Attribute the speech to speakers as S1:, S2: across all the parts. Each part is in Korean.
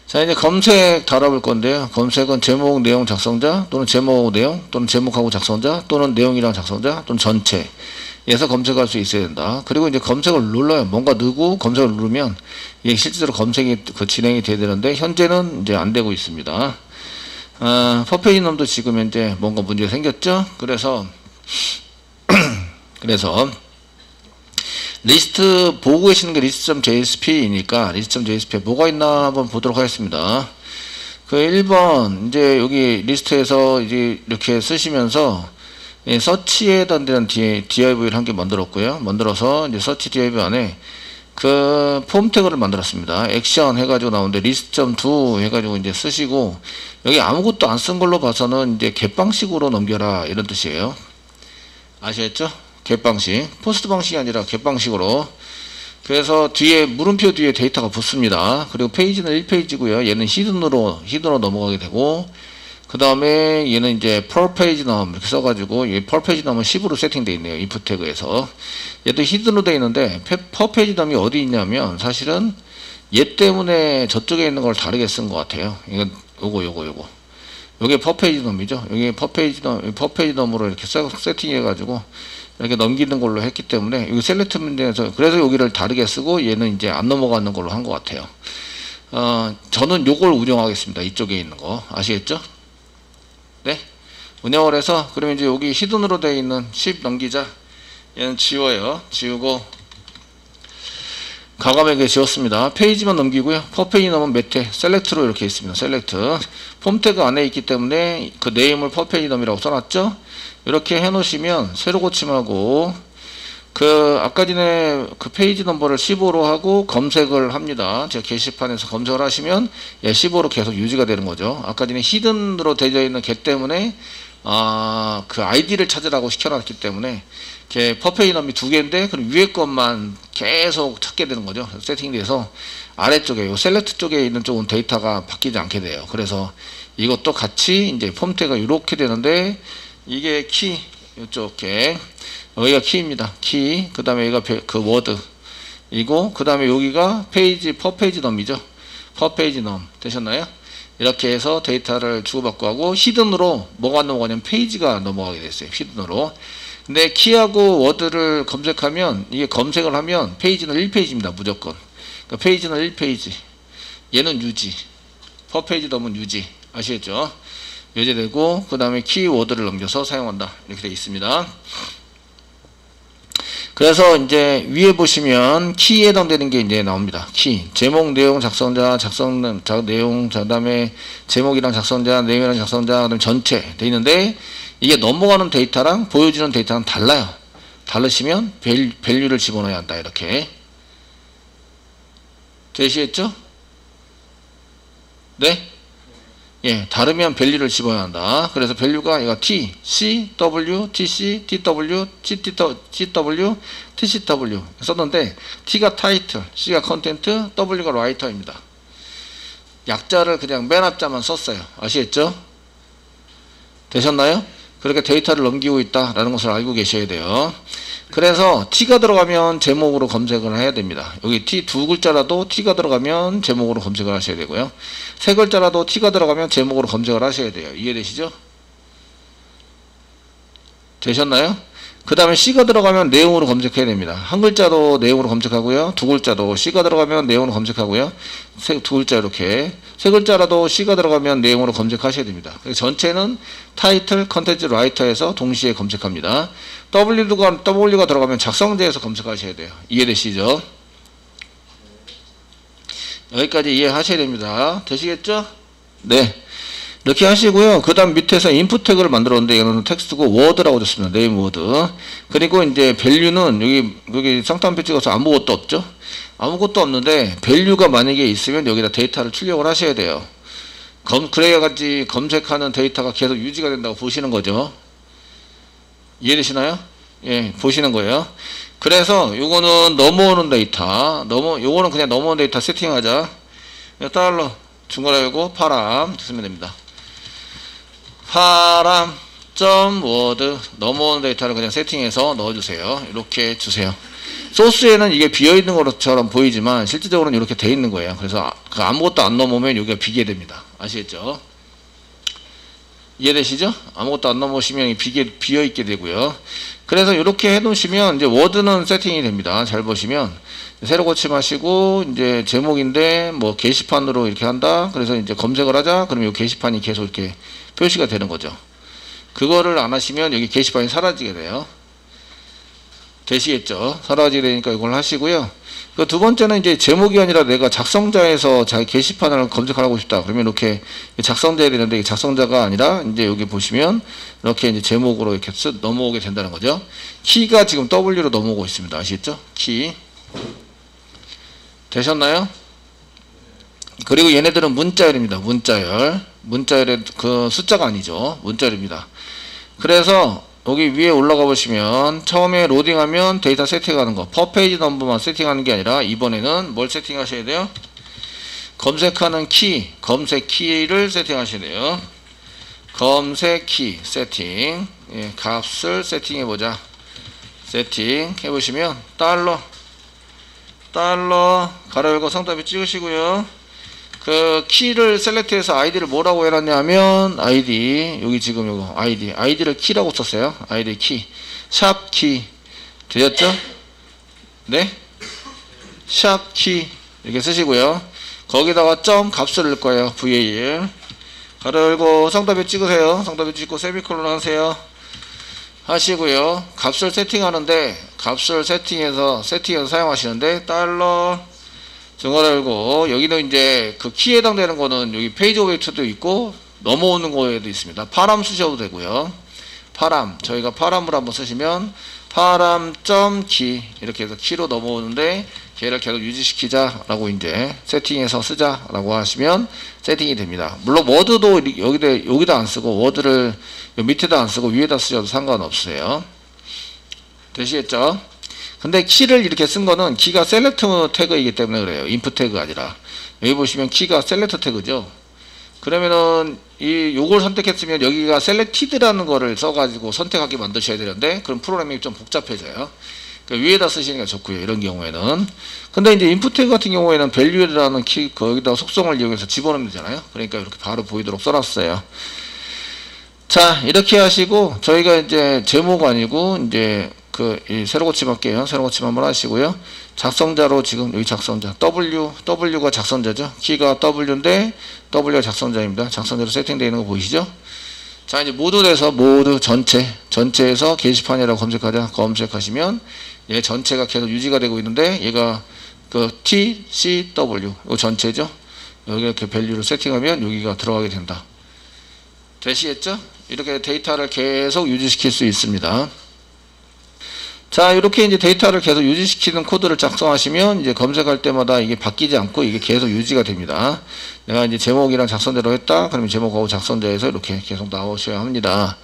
S1: 자, 이제 검색 달아볼 건데요. 검색은 제목, 내용, 작성자, 또는 제목, 내용, 또는 제목하고 작성자, 또는 내용이랑 작성자, 또는 전체에서 검색할 수 있어야 된다. 그리고 이제 검색을 눌러요. 뭔가 넣고 검색을 누르면 이게 실제로 검색이 진행이 돼야 되는데, 현재는 이제 안 되고 있습니다. 퍼페이지 놈도 지금 현재 뭔가 문제가 생겼죠? 그래서 리스트 보고 계시는 게 list.jsp이니까 list.jsp에 뭐가 있나 한번 보도록 하겠습니다. 그 1번 이제 여기 리스트에서 이제 이렇게 쓰시면서 서치에 해당되는 div를 한 개 만들었고요. 만들어서 이제 서치 div 안에 그 폼 태그를 만들었습니다. 액션 해가지고 나오는데 list.do 해가지고 이제 쓰시고, 여기 아무것도 안 쓴 걸로 봐서는 이제 겟방식으로 넘겨라 이런 뜻이에요. 아시겠죠? 겟방식, 포스트 방식이 아니라 겟방식으로. 그래서 뒤에 물음표 뒤에 데이터가 붙습니다. 그리고 페이지는 1페이지고요. 얘는 히든으로 넘어가게 되고, 그 다음에 얘는 이제 per page num 이렇게 써가지고, 이 per page num은 10으로 세팅되어 있네요. if 태그에서. 얘도 히든으로 되어 있는데 per page num이 어디 있냐면, 사실은 얘 때문에 저쪽에 있는 걸 다르게 쓴 것 같아요. 이건 요게 per page num이죠. 여기 per page num으로 이렇게 세팅해가지고 이렇게 넘기는 걸로 했기 때문에, 여기 셀렉트 문제에서 그래서 여기를 다르게 쓰고 얘는 이제 안 넘어가는 걸로 한 것 같아요. 저는 요걸 운영하겠습니다. 이쪽에 있는 거 아시겠죠? 네, 운영을 해서, 그러면 이제 여기 히든으로 되어 있는 10 넘기자. 얘는 지워요. 지우고 과감하게 지웠습니다. 페이지만 넘기고요. 퍼페이지 넘은 매태 셀렉트로 이렇게 있습니다. 셀렉트 폼 태그 안에 있기 때문에 그 네임을 퍼페이지 넘이라고 써놨죠. 이렇게 해놓으시면 세로 고침하고, 그 아까 전에 그 페이지 넘버를 15로 하고 검색을 합니다. 제가 게시판에서 검색을 하시면 15로 계속 유지가 되는 거죠. 아까 전에 히든으로 되어 있는 개 때문에 그 아이디를 찾으라고 시켜놨기 때문에 퍼페이지 넘이 2개인데 그럼 위에 것만 계속 찾게 되는 거죠. 세팅돼서 아래쪽에 요 셀렉트 쪽에 있는 쪽은 데이터가 바뀌지 않게 돼요. 그래서 이것도 같이 이제 폼 태그가 이렇게 되는데, 이게 키, 이쪽에 여기가 키입니다. 키. 그 다음에 여기가 그 워드 이고, 그 다음에 여기가 페이지 퍼페이지 넘이죠. 퍼페이지 넘 되셨나요? 이렇게 해서 데이터를 주고받고 하고, 히든으로 뭐가 넘어가냐면 페이지가 넘어가게 됐어요. 히든으로. 근데 키하고 워드를 검색하면, 이게 검색을 하면 페이지는 1페이지입니다. 무조건. 그러니까 페이지는 1페이지. 얘는 유지. 퍼페이지 넘은 유지. 아시겠죠? 유지되고, 그 다음에 키워드를 넘겨서 사용한다. 이렇게 되어 있습니다. 그래서 이제 위에 보시면 키에 해당되는 게 이제 나옵니다. 키. 제목, 내용, 작성자, 내용, 그 다음에 제목이랑 작성자, 내용이랑 작성자, 그 다음에 전체 돼 있는데, 이게 넘어가는 데이터랑 보여주는 데이터랑 달라요. 다르시면 밸류를 집어넣어야 한다. 이렇게. 되시겠죠? 네? 예, 다르면 밸류를 집어야 한다. 그래서 밸류가 이거 T, C, W, TC, TW, CW, TCW 썼는데, T가 타이틀, C가 컨텐트, W가 라이터입니다. 약자를 그냥 맨 앞자만 썼어요. 아시겠죠? 되셨나요? 그렇게 데이터를 넘기고 있다라는 것을 알고 계셔야 돼요. 그래서 T가 들어가면 제목으로 검색을 해야 됩니다. 여기 T 2글자라도 T가 들어가면 제목으로 검색을 하셔야 되고요. 3글자라도 T가 들어가면 제목으로 검색을 하셔야 돼요. 이해되시죠? 되셨나요? 그 다음에 C가 들어가면 내용으로 검색해야 됩니다. 한 글자도 내용으로 검색하고요. 2글자도 C가 들어가면 내용으로 검색하고요. 2글자 이렇게. 3글자라도 C가 들어가면 내용으로 검색하셔야 됩니다. 전체는 타이틀, 컨텐츠, 라이터에서 동시에 검색합니다. W가 들어가면 작성자에서 검색하셔야 돼요. 이해되시죠? 여기까지 이해하셔야 됩니다. 되시겠죠? 네. 이렇게 하시고요. 그 다음 밑에서 인풋 태그를 만들었는데, 이거는 텍스트고 워드라고 줬습니다. 네임 워드. 그리고 이제 밸류는 여기 쌍따옴표 찍어서 아무것도 없죠? 아무것도 없는데, 밸류가 만약에 있으면 여기다 데이터를 출력을 하셔야 돼요. 그래야지 검색하는 데이터가 계속 유지가 된다고 보시는 거죠. 이해되시나요? 예, 보시는 거예요. 그래서 요거는 넘어오는 데이터, 요거는 그냥 넘어오는 데이터 세팅하자. 달러 중괄호 열고 파람 쓰면 됩니다. 파람 점 워드 넘어오는 데이터를 그냥 세팅해서 넣어주세요. 이렇게 주세요. 소스에는 이게 비어있는 것처럼 보이지만 실질적으로는 이렇게 돼 있는 거예요. 그래서 아무것도 안 넘으면 여기가 비게 됩니다. 아시겠죠? 이해되시죠? 아무것도 안 넘으시면 비어있게 되고요. 그래서 이렇게 해놓으시면 이제 워드는 세팅이 됩니다. 잘 보시면 새로 고침하시고 이제 제목인데 뭐 게시판으로 이렇게 한다. 그래서 이제 검색을 하자. 그러면 이 게시판이 계속 이렇게 표시가 되는 거죠. 그거를 안 하시면 여기 게시판이 사라지게 돼요. 되시겠죠? 사라지게 되니까 이걸 하시고요. 그 두 번째는 이제 제목이 아니라 내가 작성자에서 자기 게시판을 검색하고 싶다. 그러면 이렇게 작성자야 되는데 작성자가 아니라 이제 여기 보시면 이렇게 이제 제목으로 이렇게 넘어오게 된다는 거죠. 키가 지금 W로 넘어오고 있습니다. 아시겠죠? 키. 되셨나요? 그리고 얘네들은 문자열입니다. 문자열의 그 숫자가 아니죠. 문자열입니다. 그래서 여기 위에 올라가 보시면 처음에 로딩하면 데이터 세팅하는 거 퍼페이지 넘버만 세팅하는 게 아니라 이번에는 뭘 세팅하셔야 돼요? 검색하는 키, 검색 키를 세팅하셔야 돼요. 검색 키 세팅, 예, 값을 세팅해 보자. 세팅 해보시면 달러 가로 열고 성답이 찍으시고요. 그 키를 셀렉트해서 아이디를 뭐라고 해놨냐면 아이디 여기 지금 요거 아이디를 키라고 썼어요. 아이디 키, 샵 키 되셨죠? 네, 샵 키 이렇게 쓰시고요. 거기다가 점 값을 넣을 거예요. var 가로 열고 성답에 찍으세요. 성답에 찍고 세미콜론 하세요. 하시고요. 값을 세팅하는데 값을 세팅해서 사용하시는데 달러 중괄호 열고 여기는 이제 그 키에 해당되는 거는 여기 페이지 오브젝트도 있고 넘어오는 거에도 있습니다. 파람 쓰셔도 되고요. 파람 저희가 파람을 한번 쓰시면 파람.키 이렇게 해서 키로 넘어오는데 걔를 계속 유지시키자 라고 이제 세팅해서 쓰자 라고 하시면 세팅이 됩니다. 물론 워드도 여기다 안 쓰고 워드를 밑에다 안 쓰고 위에다 쓰셔도 상관없어요. 되시겠죠? 근데 키를 이렇게 쓴 거는 키가 셀렉트 태그이기 때문에 그래요. 인풋 태그가 아니라. 여기 보시면 키가 셀렉트 태그죠. 그러면은 요걸 선택했으면 여기가 셀렉티드라는 거를 써가지고 선택하게 만드셔야 되는데 그럼 프로그램이 좀 복잡해져요. 그러니까 위에다 쓰시는 게 좋고요. 이런 경우에는. 근데 이제 인풋 태그 같은 경우에는 value라는 키 거기다 속성을 이용해서 집어넣으면 되잖아요. 그러니까 이렇게 바로 보이도록 써놨어요. 자, 이렇게 하시고 저희가 이제 제목 아니고 이제 새로 고침할게요. 새로 고침 한번 하시고요. 작성자로 지금 여기 작성자 W가 작성자죠. 키가 W인데 W가 작성자입니다. 작성자로 세팅되어 있는 거 보이시죠? 자, 이제 모두 돼서 모두 전체에서 게시판이라고 검색하자. 검색하시면 얘 전체가 계속 유지가 되고 있는데 얘가 그 TCW 이거 전체죠. 여기 이렇게 밸류를 세팅하면 여기가 들어가게 된다. 되시겠죠? 이렇게 데이터를 계속 유지시킬 수 있습니다. 자, 이렇게 이제 데이터를 계속 유지시키는 코드를 작성하시면 이제 검색할 때마다 이게 바뀌지 않고 이게 계속 유지가 됩니다. 내가 이제 제목이랑 작성자로 했다. 그러면 제목하고 작성자에서 이렇게 계속 나오셔야 합니다.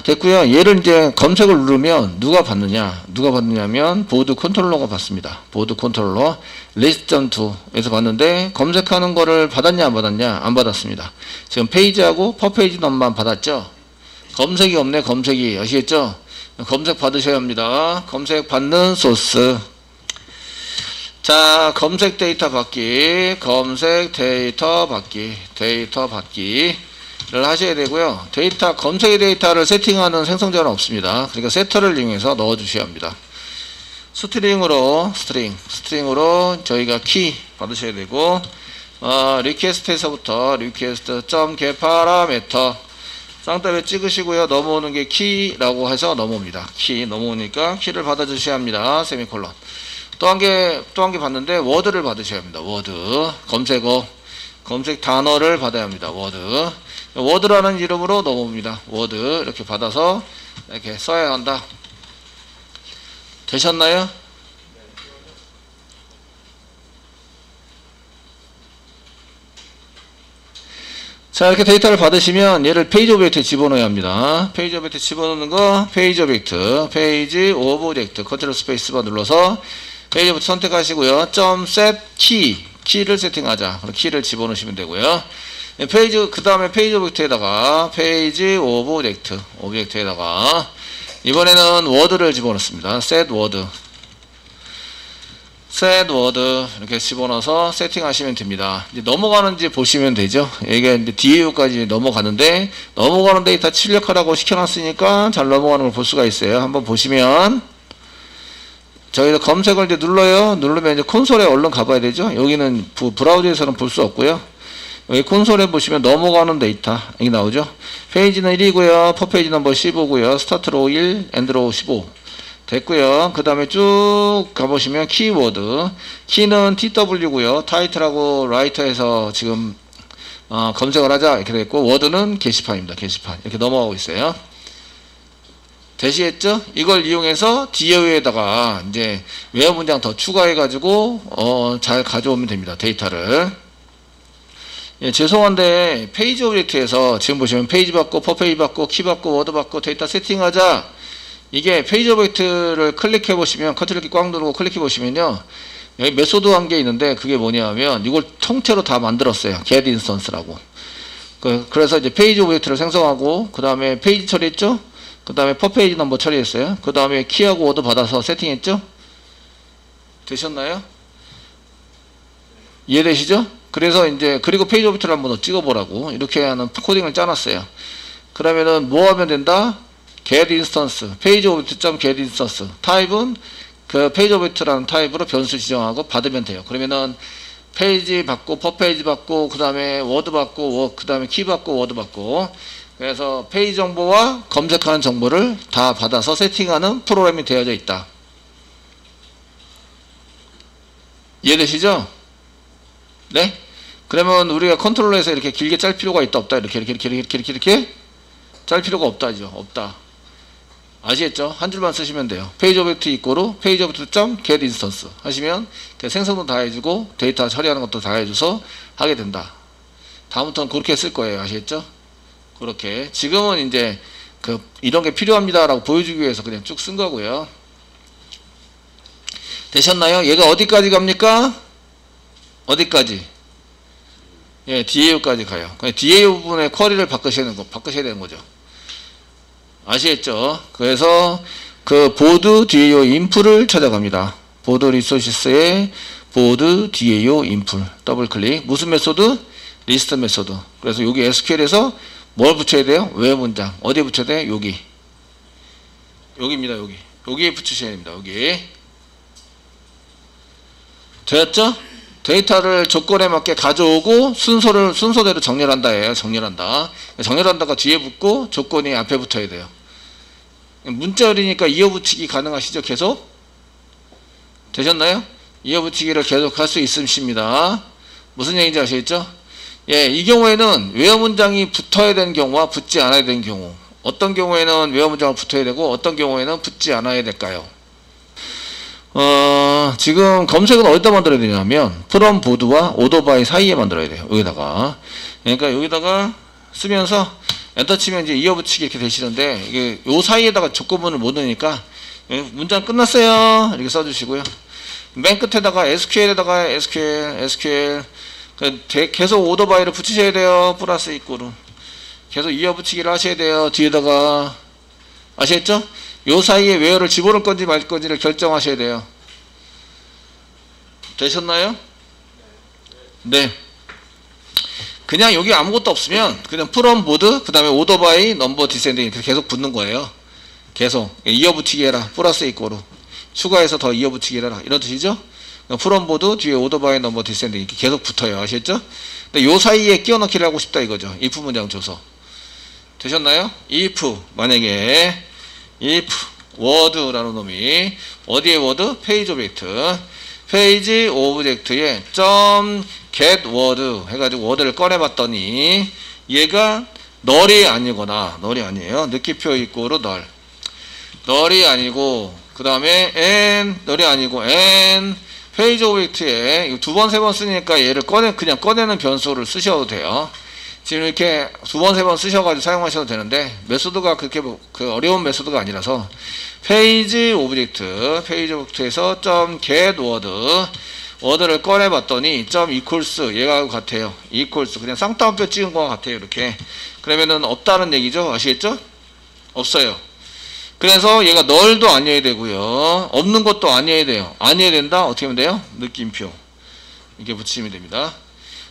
S1: 됐고요. 얘를 이제 검색을 누르면 누가 받느냐면 보드 컨트롤러가 받습니다. 보드 컨트롤러 list.to에서 받는데 검색하는 거를 받았냐 안 받았냐? 안 받았습니다. 지금 페이지하고 퍼페이지 넘만 받았죠. 검색이 없네. 검색이 아시겠죠? 검색 받으셔야 합니다. 검색 받는 소스. 자, 검색 데이터 받기, 데이터 받기를 하셔야 되고요. 검색 데이터를 세팅하는 생성자는 없습니다. 그러니까 세터를 이용해서 넣어 주셔야 합니다. 스트링으로 저희가 키 받으셔야 되고, 리퀘스트에서부터 request.getParameter 쌍따에 찍으시고요. 넘어오는 게 키라고 해서 넘어옵니다. 키 넘어오니까 키를 받아주셔야 합니다. 세미콜론. 또 한 개 받는데 워드를 받으셔야 합니다. 워드 검색 단어를 받아야 합니다. 워드라는 이름으로 넘어옵니다. 워드 이렇게 받아서 이렇게 써야 한다. 되셨나요? 자, 이렇게 데이터를 받으시면 얘를 페이지 오브젝트에 집어넣어야 합니다. 페이지 오브젝트 집어넣는 거 페이지 오브젝트 컨트롤 스페이스바 눌러서 페이지 오브젝트 선택하시고요. set 키를 세팅하자. 그럼 키를 집어넣으시면 되고요. 그 다음에 페이지 오브젝트에다가 오브젝트에다가 이번에는 워드를 집어넣습니다. set word. set word 이렇게 집어넣어서 세팅하시면 됩니다. 이제 넘어가는지 보시면 되죠. 이게 이제 DAU까지 넘어가는데 넘어가는 데이터 출력하라고 시켜놨으니까 잘 넘어가는 걸 볼 수가 있어요. 한번 보시면 저희도 검색을 이제 눌러요. 누르면 이제 콘솔에 얼른 가봐야 되죠. 여기는 브라우저에서는 볼 수 없고요. 여기 콘솔에 보시면 넘어가는 데이터 여기 나오죠. 페이지는 1이고요. 퍼페이지 넘버 15고요. 스타트로 1, 엔드로 15 됐고요. 그 다음에 쭉 가보시면 키워드 키는 TW고요. 타이틀하고 라이터에서 지금 검색을 하자 이렇게 됐고 워드는 게시판입니다. 게시판 이렇게 넘어가고 있어요. 되시겠죠? 이걸 이용해서 DAU에다가 이제 외화 문장 더 추가해 가지고 잘 가져오면 됩니다. 데이터를. 예, 죄송한데 페이지 오브젝트에서 지금 보시면 페이지 받고 퍼페이지 받고 키 받고 워드 받고 데이터 세팅하자 이게 페이지 오브젝트를 클릭해 보시면 컨트롤 키 꽉 누르고 클릭해 보시면요 여기 메소드 한 게 있는데 그게 뭐냐면 이걸 통째로 다 만들었어요. get instance라고. 그래서 이제 페이지 오브젝트를 생성하고 그 다음에 페이지 처리했죠. 그 다음에 퍼페이지 넘버 처리했어요. 그 다음에 키하고 워드 받아서 세팅했죠. 되셨나요? 이해되시죠? 그래서 이제 그리고 페이지 오브젝트를 한번 더 찍어보라고 이렇게 하는 코딩을 짜놨어요. 그러면은 뭐 하면 된다? get instance 페이지 오브젝트 get instance 타입은 그 페이지 오브젝트라는 타입으로 변수 지정하고 받으면 돼요. 그러면은 페이지 받고 퍼페이지 받고 그 다음에 워드 받고 그 다음에 키 받고 워드 받고 그래서 페이지 정보와 검색하는 정보를 다 받아서 세팅하는 프로그램이 되어져 있다. 이해되시죠? 네? 그러면 우리가 컨트롤러에서 이렇게 길게 짤 필요가 있다 없다 이렇게 짤 필요가 없다죠. 없다. 아시겠죠? 한 줄만 쓰시면 돼요. 페이지 오브젝트 이꼬로 페이지 오브젝트 점 get instance 하시면 생성도 다 해주고 데이터 처리하는 것도 다 해줘서 하게 된다. 다음부터는 그렇게 쓸 거예요. 아시겠죠? 그렇게 지금은 이제 이런 게 필요합니다라고 보여주기 위해서 그냥 쭉 쓴 거고요. 되셨나요? 얘가 어디까지 갑니까? 어디까지? 예, DAU까지 가요. DAU 부분의 쿼리를 바꾸셔야 되는 거죠. 아시겠죠? 그래서 그 보드 DAU 인풀을 찾아갑니다. 보드 리소시스의 보드 DAU 인풀 더블 클릭 무슨 메소드? 리스트 메소드. 그래서 여기 SQL에서 뭘 붙여야 돼요? 외 문장 어디에 붙여야 돼요? 여기입니다. 여기에 붙이셔야 됩니다. 여기 되었죠? 데이터를 조건에 맞게 가져오고 순서대로 정렬한다예요. 정렬한다가 뒤에 붙고 조건이 앞에 붙어야 돼요. 문자열이니까 이어붙이기 가능하시죠? 계속? 되셨나요? 이어붙이기를 계속 할 수 있으십니다. 무슨 얘기인지 아시겠죠? 예, 이 경우에는 외화 문장이 붙어야 되는 경우와 붙지 않아야 되는 경우 어떤 경우에는 외화 문장을 붙어야 되고 어떤 경우에는 붙지 않아야 될까요? 지금 검색은 어디다 만들어야 되냐면 from 보드와 order by 사이에 만들어야 돼요. 여기다가 그러니까 여기다가 쓰면서 엔터 치면 이제 이어붙이기 이렇게 되시는데 이게 요 사이에다가 조건문을 못 넣으니까 문장 끝났어요 이렇게 써주시고요. 맨 끝에다가 SQL에다가 SQL 계속 order by를 붙이셔야 돼요. 플러스 이꼬로 계속 이어붙이기를 하셔야 돼요. 뒤에다가 아시겠죠? 요 사이에 웨어를 집어넣을 건지 말 건지를 결정하셔야 돼요. 되셨나요? 네. 그냥 여기 아무것도 없으면 그냥 from 보드 그 다음에 order by number descending 이렇게 계속 붙는 거예요. 계속 이어붙이기 해라. 플러스 이꼬로 추가해서 더 이어붙이기 해라. 이런 뜻이죠? from 보드 뒤에 order by number descending 이렇게 계속 붙어요. 아시겠죠? 근데 요 사이에 끼워 넣기를 하고 싶다 이거죠. if 문장 줘서. 되셨나요? if 만약에 if word라는 놈이 어디에 word? 페이지 오브젝트 페이지 오브젝트에 get word 해가지고 word를 꺼내봤더니 얘가 널이 아니거나 널이 아니에요. 느낌표 이꼬로 널이 아니고 그 다음에 널이 아니고 페이지 오브젝트에 두 번 세 번 쓰니까 얘를 그냥 꺼내는 변수를 쓰셔도 돼요. 지금 이렇게 두 번 세 번 쓰셔가지고 사용하셔도 되는데 메소드가 그렇게 어려운 메소드가 아니라서 페이지 오브젝트에서 get word 워드를 꺼내봤더니 equals 얘가 같아요. equals 그냥 쌍따옴표 찍은 것 같아요. 이렇게 그러면은 없다는 얘기죠. 아시겠죠? 없어요. 그래서 얘가 널도 아니어야 되고요. 없는 것도 아니어야 돼요. 아니어야 된다. 어떻게 하면 돼요? 느낌표. 이렇게 붙이면 됩니다.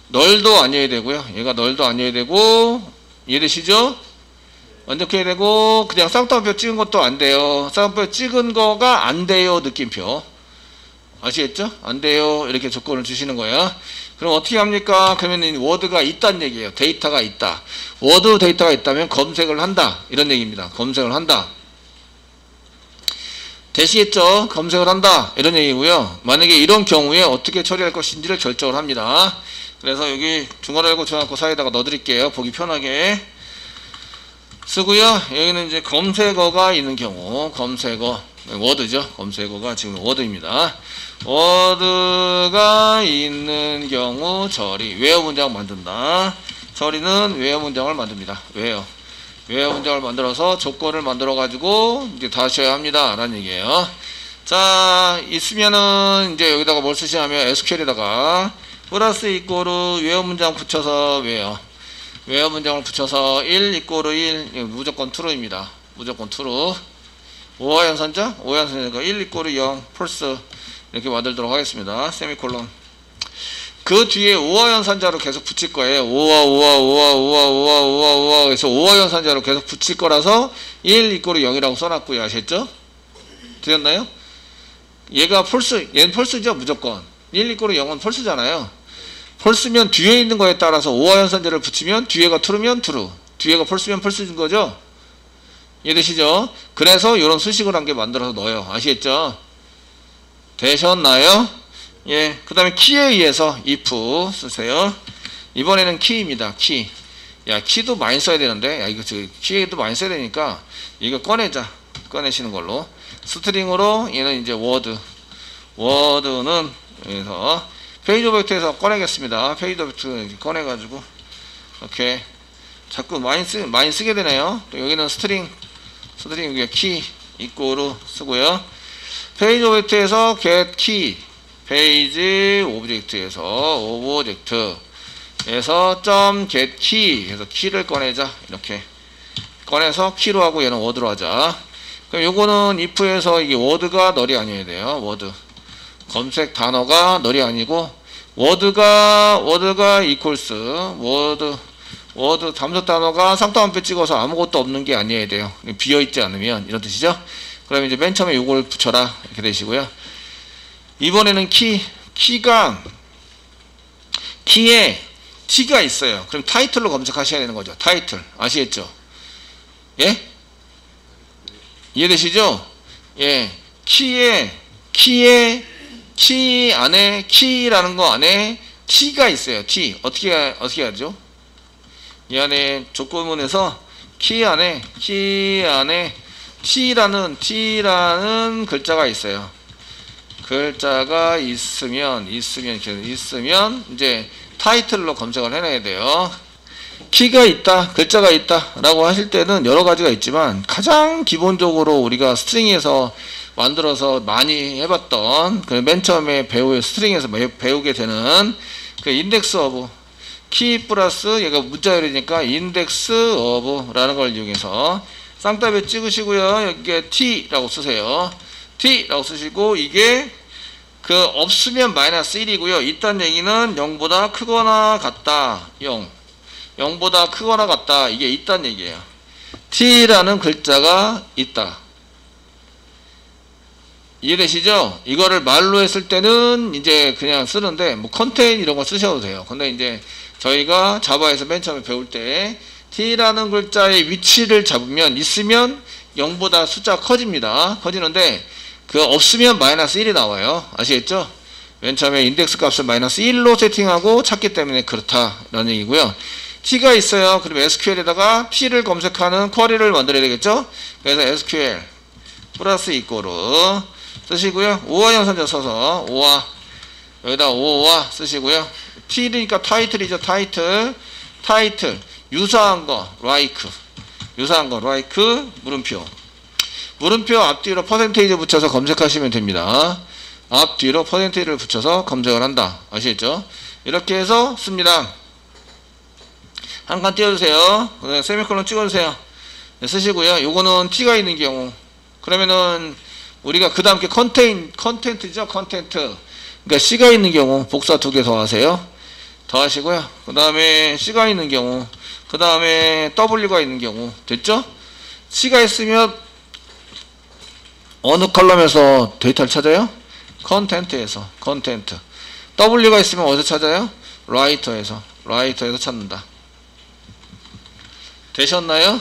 S1: 널도 아니어야 되고요. 얘가 널도 아니어야 되고, 이해되시죠? 완전히 해야 되고, 그냥 쌍따옴표 찍은 것도 안 돼요. 쌍따옴표 찍은 거가 안 돼요. 느낌표. 아시겠죠? 안 돼요. 이렇게 조건을 주시는 거야. 그럼 어떻게 합니까? 그러면 워드가 있다는 얘기예요. 데이터가 있다. 워드 데이터가 있다면 검색을 한다. 이런 얘기입니다. 검색을 한다. 되시겠죠? 검색을 한다. 이런 얘기고요. 만약에 이런 경우에 어떻게 처리할 것인지를 결정을 합니다. 그래서 여기 중괄호하고 중괄호 사이에다가 넣어드릴게요. 보기 편하게 쓰고요. 여기는 이제 검색어가 있는 경우, 검색어, 워드죠. 검색어가 지금 워드입니다. 워드가 있는 경우 처리, 웨어 문장 만든다. 처리는 웨어 문장을 만듭니다. 웨어 문장을 만들어서 조건을 만들어 가지고 이제 다시 해야 합니다 라는 얘기예요. 자, 있으면은 이제 여기다가 뭘 쓰시냐면 SQL에다가 플러스 이꼬르 웨어 문장 붙여서 웨어 문장을 붙여서 1 이꼬르 1 무조건 true입니다. 무조건 true. 오화 연산자 1 이꼬르 0 false 이렇게 만들도록 하겠습니다. 세미콜론. 그 뒤에 오화 연산자로 계속 붙일 거예요. 오화 그래서 오화 연산자로 계속 붙일 거라서 1 이꼬르 0이라고 써놨고요. 아셨죠? 들렸나요? 얘가 false, 얘는 false죠. 무조건 1 이꼬르 0은 false잖아요. false면 뒤에 있는 거에 따라서 오화 연산자를 붙이면 뒤에가 true면 true, 뒤에가 false면 false인 거죠. 이해되시죠? 그래서 이런 수식을 한 개 만들어서 넣어요. 아시겠죠? 되셨나요? 예. 그 다음에 키에 의해서 if 쓰세요. 이번에는 키입니다. 키. 야, 키도 많이 써야 되는데, 야, 이거 키에도 많이 써야 되니까, 이거 꺼내자. 꺼내시는 걸로. 스트링으로, 얘는 이제 워드는, 여기서, 페이지 오브젝트에서 꺼내겠습니다. 페이지 오브젝트 꺼내가지고, 이렇게. 자꾸 많이 쓰게 되네요. 또 여기는 스트링 여기가 키, 이꼬르 쓰고요. 페이지 오브젝트에서 get key. 페이지 오브젝트에서 오브젝트에서 .get key 해서 키를 꺼내자. 이렇게 꺼내서 키로 하고 얘는 워드로 하자. 그럼 요거는 if에서 이게 워드가 널이 아니어야 돼요. 워드 검색 단어가 널이 아니고 워드가 equals 워드 담소 단어가 쌍따옴표 찍어서 아무것도 없는 게 아니어야 돼요. 비어있지 않으면 이런 뜻이죠. 그러면 이제 맨 처음에 요걸 붙여라 이렇게 되시고요. 이번에는 키에 t가 있어요. 그럼 타이틀로 검색하셔야 되는 거죠. 타이틀. 아시겠죠? 예? 이해되시죠? 예. 키 안에, 키라는 거 안에 t가 있어요. t. 어떻게 하죠? 이 안에 조건문에서 키 안에 t라는 글자가 있어요. 글자가 있으면 이제 타이틀로 검색을 해내야 돼요. 키가 있다, 글자가 있다 라고 하실 때는 여러 가지가 있지만 가장 기본적으로 우리가 스트링에서 만들어서 많이 해봤던 그 맨 처음에 스트링에서 배우게 되는 그 인덱스 오브 키 플러스 얘가 문자열이니까 인덱스 오브 라는 걸 이용해서 쌍따옴표 찍으시고요. 여기에 t라고 쓰세요. t라고 쓰시고 이게 그 없으면 마이너스 1이고요. 있다는 얘기는 0보다 크거나 같다. 0보다 크거나 같다. 이게 있다는 얘기예요. t라는 글자가 있다. 이해되시죠? 이거를 말로 했을 때는 이제 그냥 쓰는데 뭐 컨테인 이런 거 쓰셔도 돼요. 근데 이제 저희가 자바에서 맨 처음에 배울 때 t라는 글자의 위치를 잡으면 있으면 0보다 숫자가 커집니다. 커지는데 그 없으면 마이너스 1이 나와요. 아시겠죠? 맨 처음에 인덱스 값을 마이너스 1로 세팅하고 찾기 때문에 그렇다라는 얘기고요. t가 있어요. 그럼 SQL에다가 t를 검색하는 쿼리를 만들어야 되겠죠? 그래서 SQL 플러스 이꼬르 쓰시고요. 오화 연산자 써서 여기다 오화 쓰시고요. t니까 타이틀이죠. 타이틀 유사한 거 like 물음표 앞뒤로 퍼센테이지 붙여서 검색하시면 됩니다. 앞뒤로 퍼센테이지를 붙여서 검색을 한다. 아시겠죠? 이렇게 해서 씁니다. 한 칸 띄워주세요. 그다음에 세미콜론 찍어주세요. 네, 쓰시고요. 요거는 t가 있는 경우 그러면은 우리가 그 다음 게 컨텐트죠. 컨텐트. 그러니까 C가 있는 경우 복사 2개 더 하세요. 더 하시고요. 그 다음에 C가 있는 경우, 그 다음에 W가 있는 경우. 됐죠? C가 있으면 어느 컬럼에서 데이터를 찾아요? 컨텐트에서. 컨텐트. W가 있으면 어디서 찾아요? 라이터에서. 라이터에서 찾는다. 되셨나요?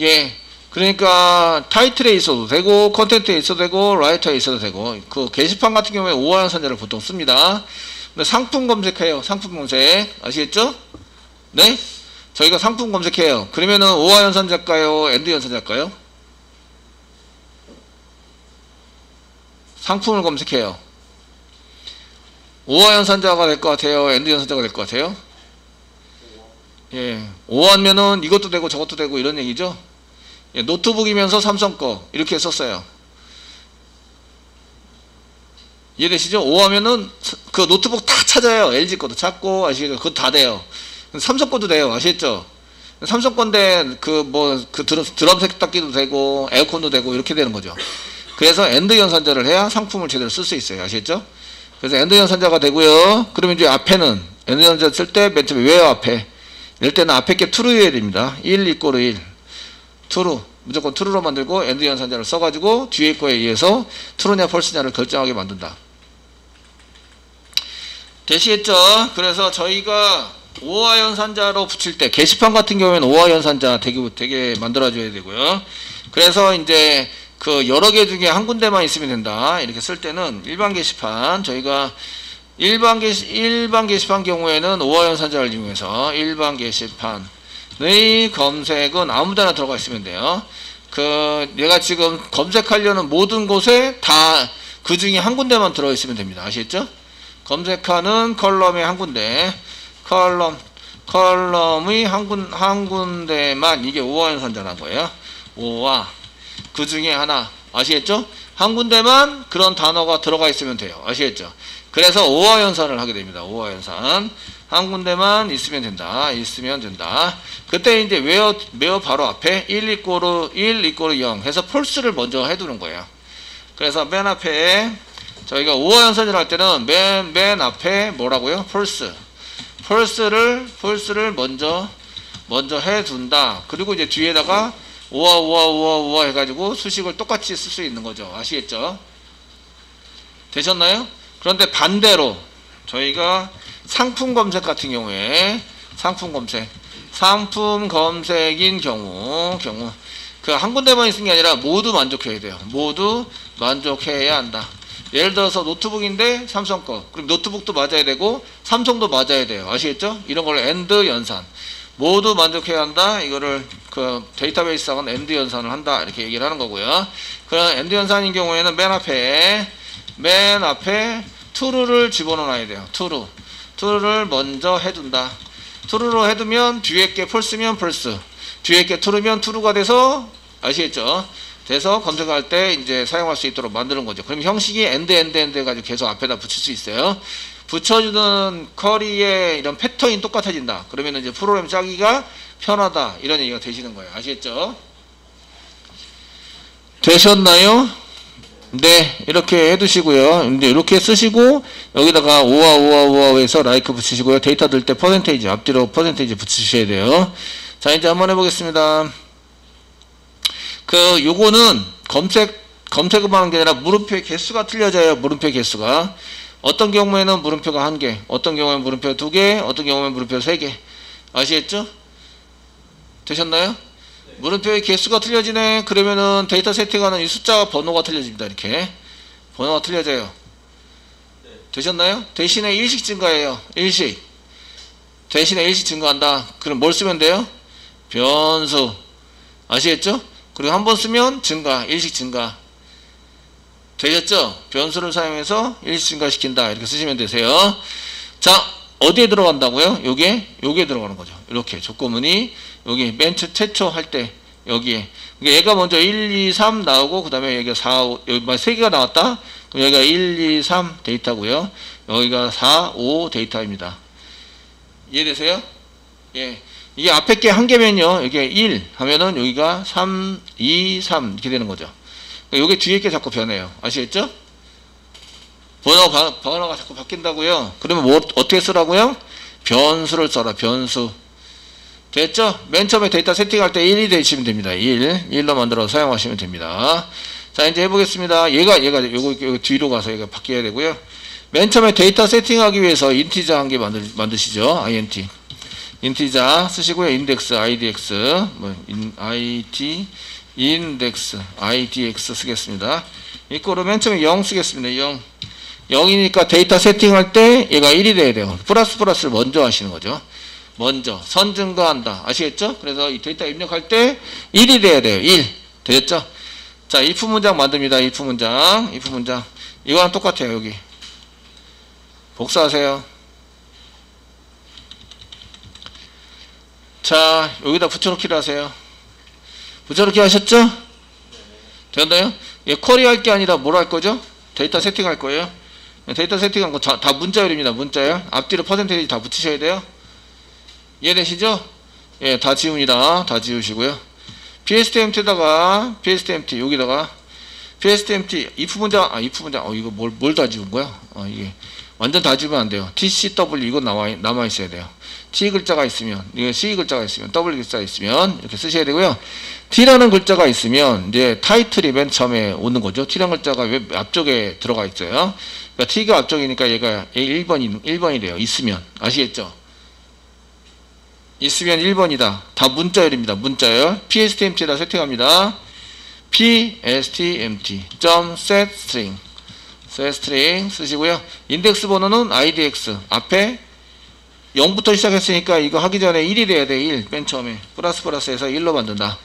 S1: 예. 그러니까 타이틀에 있어도 되고 컨텐트에 있어도 되고 라이터에 있어도 되고, 그 게시판 같은 경우에 오화 연산자를 보통 씁니다. 근데 상품 검색해요. 상품 검색. 아시겠죠? 네? 저희가 상품 검색해요. 그러면은 오화 연산자일까요? 엔드 연산자일까요? 상품을 검색해요. 오화 연산자가 될 것 같아요? 엔드 연산자가 될 것 같아요? 예. 오화면은 이것도 되고 저것도 되고 이런 얘기죠? 예, 노트북이면서 삼성 거 이렇게 썼어요. 이해되시죠? 5하면은 그 노트북 다 찾아요. LG 것도 찾고, 아시겠죠? 그것도 다 돼요. 삼성 것도 돼요. 아시겠죠? 삼성 건데 그 드럼 세탁기도 되고 에어컨도 되고 이렇게 되는 거죠. 그래서 엔드 연산자를 해야 상품을 제대로 쓸 수 있어요. 아시겠죠? 그래서 엔드 연산자가 되고요. 그러면 이제 앞에는 엔드 연산자 쓸 때 맨 처음에 왜요 앞에? 이럴 때는 앞에 게 true여야 됩니다. 1 이꼬르 1. true. 무조건 true로 만들고 엔드 연산자를 써가지고 뒤에 거에 의해서 true냐 false냐를 결정하게 만든다. 되시겠죠? 그래서 저희가 오화 연산자로 붙일 때 게시판 같은 경우에는 오화 연산자 되게 만들어줘야 되고요. 그래서 이제 그 여러 개 중에 한 군데만 있으면 된다. 이렇게 쓸 때는 일반 게시판, 저희가 일반 게시판 경우에는 오화 연산자를 이용해서 일반 게시판의 검색은 아무데나 들어가 있으면 돼요. 내가 지금 검색하려는 모든 곳에 다 그 중에 한 군데만 들어 있으면 됩니다. 아시겠죠? 검색하는 컬럼의 한 군데, 컬럼의 한 군데만, 이게 오화 연산자라는 거예요. 오화. 그 중에 하나. 아시겠죠? 한 군데만 그런 단어가 들어가 있으면 돼요. 아시겠죠? 그래서 오화 연산을 하게 됩니다. 오화 연산. 한 군데만 있으면 된다. 그때 이제 where 바로 앞에 1 이꼬르 0 해서 false를 먼저 해두는 거예요. 그래서 맨 앞에 저희가 오화 연산을 할 때는 맨 앞에 뭐라고요? false를 먼저 해둔다. 그리고 이제 뒤에다가 오화 해가지고 수식을 똑같이 쓸 수 있는 거죠. 아시겠죠? 되셨나요? 그런데 반대로 저희가 상품 검색 같은 경우에 상품 검색인 경우 그 한 군데만 있는 게 아니라 모두 만족해야 돼요. 모두 만족해야 한다. 예를 들어서 노트북인데 삼성 거, 그럼 노트북도 맞아야 되고 삼성도 맞아야 돼요. 아시겠죠? 이런 걸 엔드 연산, 모두 만족해야 한다. 이거를 그 데이터베이스하고는 엔드 연산을 한다. 이렇게 얘기를 하는 거고요. 그런 엔드 연산인 경우에는 맨 앞에 true를 집어넣어야 돼요. true를 먼저 해둔다. true로 해두면 뒤에 게 false면 false, 뒤에 게 true면 true가 돼서, 아시겠죠? 돼서 검색할 때 이제 사용할 수 있도록 만드는 거죠. 그럼 형식이 end 해가지고 계속 앞에다 붙일 수 있어요. 붙여주는 쿼리의 이런 패턴이 똑같아진다. 그러면 이제 프로그램 짜기가 편하다. 이런 얘기가 되시는 거예요. 아시겠죠? 되셨나요? 네, 이렇게 해두시고요. 이제 이렇게 쓰시고 여기다가 오화해서 like 붙이시고요. 데이터 들 때 퍼센테이지 앞뒤로 퍼센테이지 붙이셔야 돼요. 자, 이제 한번 해보겠습니다. 요거는 검색만 하는 게 아니라 물음표의 개수가 틀려져요. 물음표의 개수가. 어떤 경우에는 물음표가 1개, 어떤 경우에는 물음표 2개, 어떤 경우에는 물음표 3개. 아시겠죠? 되셨나요? 물음표의 개수가 틀려지네. 그러면은 데이터 세팅하는 이 숫자와 번호가 틀려집니다. 이렇게. 번호가 틀려져요. 되셨나요? 대신에 일식 증가해요. 대신에 일식 증가한다. 그럼 뭘 쓰면 돼요? 변수. 아시겠죠? 그리고 한 번 쓰면 증가, 일식 증가. 되셨죠? 변수를 사용해서 일식 증가시킨다. 이렇게 쓰시면 되세요. 자, 어디에 들어간다고요? 요게 들어가는 거죠. 이렇게 조건문이 여기 맨 최초 할 때 여기에. 얘가 먼저 1, 2, 3 나오고 그 다음에 여기가 4, 5, 여기 3개가 나왔다? 그럼 여기가 1, 2, 3 데이터고요. 여기가 4, 5 데이터입니다. 이해되세요? 예. 이게 앞에 게 한 개면요. 이게 1 하면은 여기가 3, 2, 3 이렇게 되는 거죠. 그러니까 이게 뒤에 게 자꾸 변해요. 아시겠죠? 번호가 자꾸 바뀐다고요. 그러면 뭐 어떻게 쓰라고요? 변수를 써라. 변수. 됐죠? 맨 처음에 데이터 세팅할 때 1이 되시면 됩니다. 1로 만들어 사용하시면 됩니다. 자, 이제 해보겠습니다. 요거 뒤로 가서 얘가 바뀌어야 되고요. 맨 처음에 데이터 세팅하기 위해서 인티저 한 개 만드시죠. int. 인티저 쓰시고요. 인덱스, idx, idx 쓰겠습니다. 이거로 맨 처음에 0 쓰겠습니다. 0이니까 데이터 세팅할 때 얘가 1이 돼야 돼요. 플러스를 먼저 하시는 거죠. 먼저 선 증가한다. 아시겠죠? 그래서 이 데이터 입력할 때 1이 돼야 돼요. 1. 되겠죠? 자, if 문장 만듭니다. if 문장. 이거랑 똑같아요. 여기 복사하세요. 자, 여기다 붙여넣기를 하세요. 붙여넣기 하셨죠? 됐나요? 예, 쿼리 할 게 아니라 뭘 할 거죠? 데이터 세팅할 거예요. 데이터 세팅한 거 다 문자열입니다. 문자열. 앞뒤로 퍼센테이지 다 붙이셔야 돼요. 이해되시죠? 예, 다 지웁니다. 다 지우시고요. pstempt에다가 pstempty 여기다가 pstempty if 문장 이거 뭘 다 지운 거야? 이게 완전 다 지우면 안 돼요. tcw 이거 남아 있어야 돼요. t 글자가 있으면 이게 c 글자가 있으면 w 글자가 있으면 이렇게 쓰셔야 되고요. t라는 글자가 있으면 이제 타이틀이 맨 처음에 오는 거죠. t라는 글자가 왜 앞쪽에 들어가 있어요. 그러니까 t가 앞쪽이니까 얘가 1번이 돼요. 있으면. 아시겠죠? 있으면 1번이다. 다 문자열입니다. 문자열. pstempt에다 세팅합니다. pstempty.setString setString 쓰시고요. 인덱스 번호는 idx. 앞에 0부터 시작했으니까 이거 하기 전에 1이 돼야 돼. 1. 맨 처음에. 플러스에서 1로 만든다.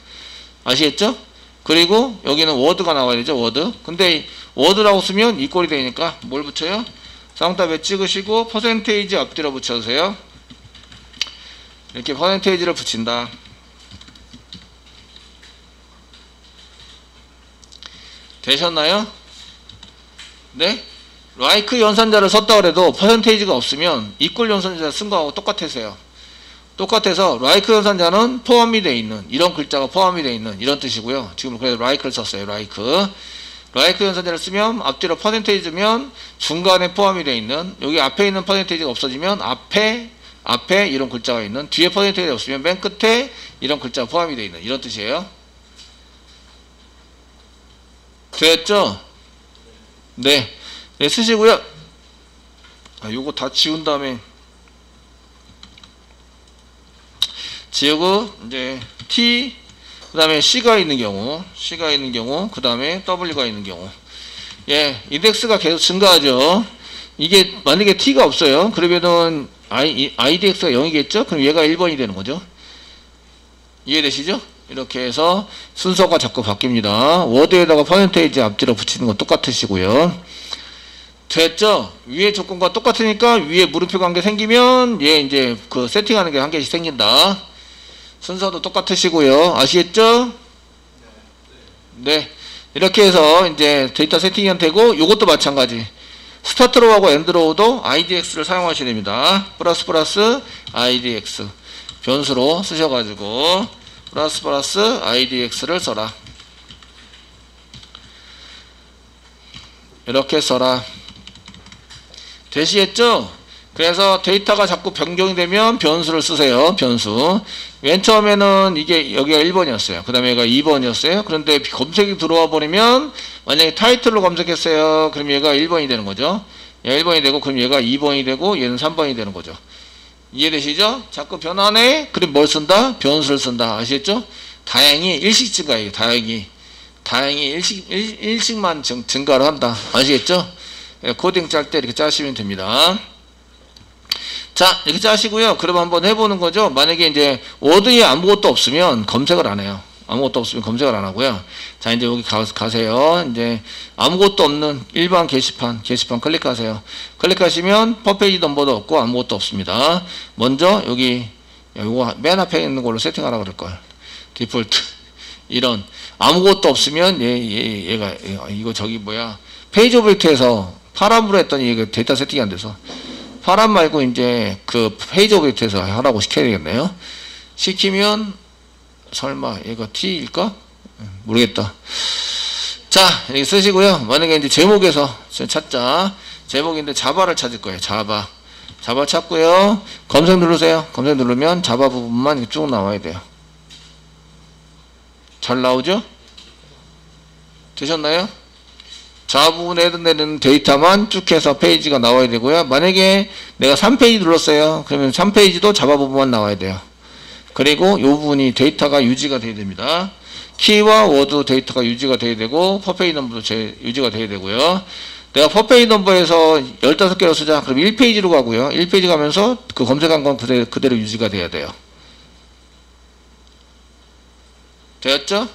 S1: 아시겠죠? 그리고 여기는 워드가 나와야 되죠. 워드. 근데 워드라고 쓰면 이 꼴이 되니까 뭘 붙여요? 쌍따배 찍으시고 퍼센테이지 앞뒤로 붙여주세요. 이렇게 퍼센테이지를 붙인다. 되셨나요? 네? like 연산자를 썼다 그래도 퍼센테이지가 없으면 equal 연산자 쓴 거하고 똑같으세요. 똑같아서 like 연산자는 포함이 되어 있는 이런 글자가 포함이 되어 있는 이런 뜻이고요. 지금 그래서 like를 썼어요. like 연산자를 쓰면 앞뒤로 퍼센테이지면 중간에 포함이 되어 있는 여기 앞에 있는 퍼센테이지가 없어지면 앞에 이런 글자가 있는 뒤에 퍼센테이지가 없으면 맨 끝에 이런 글자가 포함이 되어 있는 이런 뜻이에요. 됐죠? 네. 네, 쓰시고요. 요거 다 지운 다음에 지우고 이제 T 그 다음에 C가 있는 경우 그 다음에 W가 있는 경우 예, 인덱스가 계속 증가하죠. 이게 만약에 T가 없어요. 그러면은 IDX가 0이겠죠? 그럼 얘가 1번이 되는 거죠. 이해되시죠? 이렇게 해서 순서가 자꾸 바뀝니다. 워드에다가 퍼센테이지 앞뒤로 붙이는 건 똑같으시고요. 됐죠? 위에 조건과 똑같으니까 위에 물음표 관계 생기면 얘 이제 그 세팅하는 게 한 개씩 생긴다. 순서도 똑같으시고요. 아시겠죠? 네. 이렇게 해서 이제 데이터 세팅이 되고 요것도 마찬가지. 스타트로우하고 엔드로우도 IDX를 사용하셔야 됩니다. 플러스 IDX 변수로 쓰셔가지고 플러스 IDX를 써라. 이렇게 써라. 되시겠죠? 그래서 데이터가 자꾸 변경이 되면 변수를 쓰세요. 변수. 맨 처음에는 이게 여기가 1번이었어요. 그 다음에 얘가 2번이었어요. 그런데 검색이 들어와 버리면 만약에 타이틀로 검색했어요. 그럼 얘가 1번이 되는 거죠. 얘가 1번이 되고 그럼 얘가 2번이 되고 얘는 3번이 되는 거죠. 이해되시죠? 자꾸 변하네? 그럼 뭘 쓴다? 변수를 쓴다. 아시겠죠? 다행히 일식 증가예요. 다행히 일식만 증가를 한다. 아시겠죠? 코딩 짤 때 이렇게 짜시면 됩니다. 자, 이렇게 짜시고요. 그럼 한번 해보는 거죠. 만약에 이제 워드에 아무것도 없으면 검색을 안 해요. 아무것도 없으면 검색을 안 하고요. 자, 이제 여기 가세요. 이제 아무것도 없는 일반 게시판 클릭하세요. 클릭하시면 퍼페이지 넘버도 없고 아무것도 없습니다. 먼저 여기 요거 맨 앞에 있는 걸로 세팅하라 그럴 걸. 디폴트 이런 아무것도 없으면 얘가 이거 저기 뭐야 페이지 오브젝트에서 파람으로 했더니 이거 데이터 세팅이 안 돼서 파람 말고 이제 그 페이지 오브젝트에서 하라고 시켜야 되겠네요. 시키면 설마 얘가 T일까? 모르겠다. 자, 이렇게 쓰시고요. 만약에 이제 제목에서 찾자. 제목인데 자바를 찾을 거예요. 자바. 자바 찾고요. 검색 누르세요. 검색 누르면 자바 부분만 이렇게 쭉 나와야 돼요. 잘 나오죠? 되셨나요? 자바 부분에 해당되는 데이터만 쭉 해서 페이지가 나와야 되고요. 만약에 내가 3페이지 눌렀어요. 그러면 3페이지도 자바 부분만 나와야 돼요. 그리고 이 부분이 데이터가 유지가 돼야 됩니다. 키와 워드 데이터가 유지가 돼야 되고 퍼페이지 넘버도 유지가 돼야 되고요. 내가 퍼페이지 넘버에서 15개로 쓰자. 그럼 1페이지로 가고요. 1페이지 가면서 그 검색한 건 그대로 유지가 돼야 돼요. 되었죠?